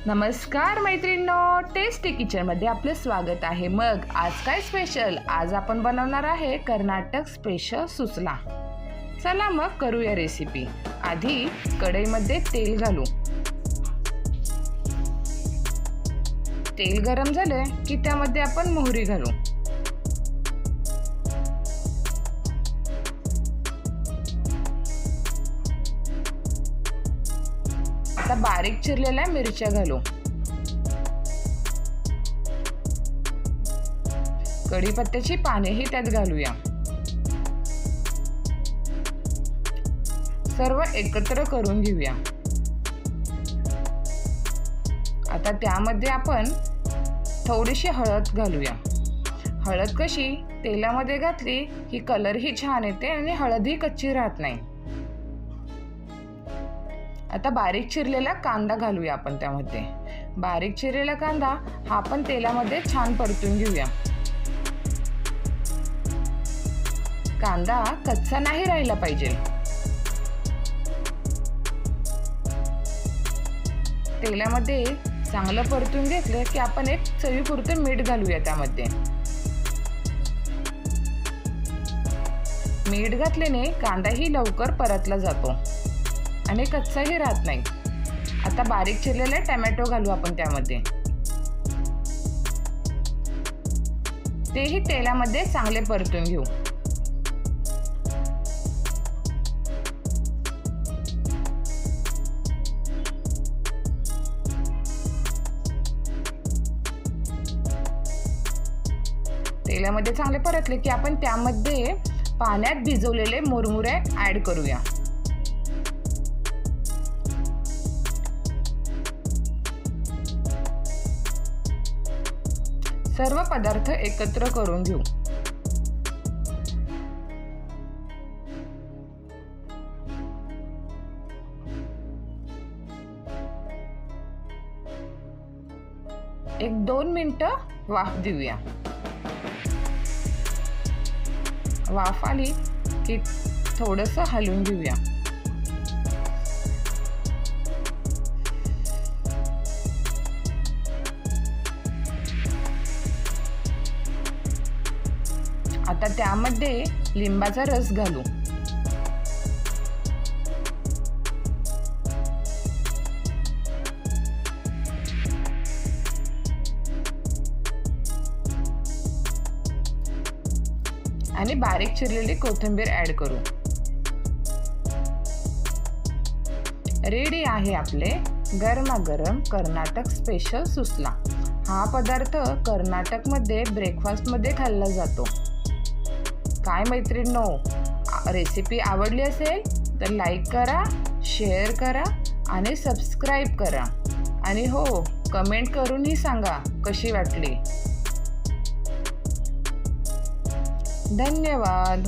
नमस्कार मैत्रिणींनो, टेस्टी किचनमध्ये आपलं स्वागत आहे। मग आज काय स्पेशल? आज आपण बनवणार आहे कर्नाटक स्पेशल सुसला। चला मग करूया रेसिपी। आधी कढईमध्ये तेल घालू। तेल गरम झाले की त्यामध्ये आपण मोहरी घालू। आता बारीक चिरलेल्या मिरच्या घालू। कढीपत्त्याची पानेही त्यात घालूया। सर्व एकत्र करून घेऊया। आता त्यामध्ये आपण थोडीशी हळद घालूया। हळद कशी तेलामध्ये घातली की कलरही छान येते आणि हळदही कच्ची राहत नाही। आता बारीक चिरलेला कांदा घालूया आपण त्यामध्ये। बारीक चिरलेला कांदा हा आपण तेलामध्ये छान परतून घेऊया। कांदा कच्चा नाही राहिला पाहिजे। तेलामध्ये चांगलं परतून घेतलं की आपण एक चवीपुरतं मीठ घालूया त्यामध्ये। मीठ घातल्याने कांदाही लवकर परतला जातो आणि कच्चाही राहत नाही। आता बारीक चिरलेले टोमॅटो घालू आपण त्यामध्ये। तेही तेलामध्ये चांगले परतून घेऊ। तेलामध्ये चांगले परतले की आपण त्यामध्ये पाण्यात भिजवलेले मुरमुरे ऍड करूया। सर्व पदार्थ एकत्र करून घेऊ। एक 2 मिनिटं वाफ देऊया। वाफ आली की थोडंसं हलवून घेऊया। आता त्यामध्ये लिंबाचा रस घालू। आणि बारीक चिरलेली कोथिंबीर ऍड करू। रेडी आहे आपले गरमागरम कर्नाटक स्पेशल सुसला। हा पदार्थ कर्नाटकमध्ये ब्रेकफास्टमध्ये खाल्ला जातो। काय मैत्रिणींनो, रेसिपी आवडली असेल तर लाईक करा, शेअर करा आणि सबस्क्राईब करा। आणि हो, कमेंट करूनही सांगा कशी वाटली। धन्यवाद।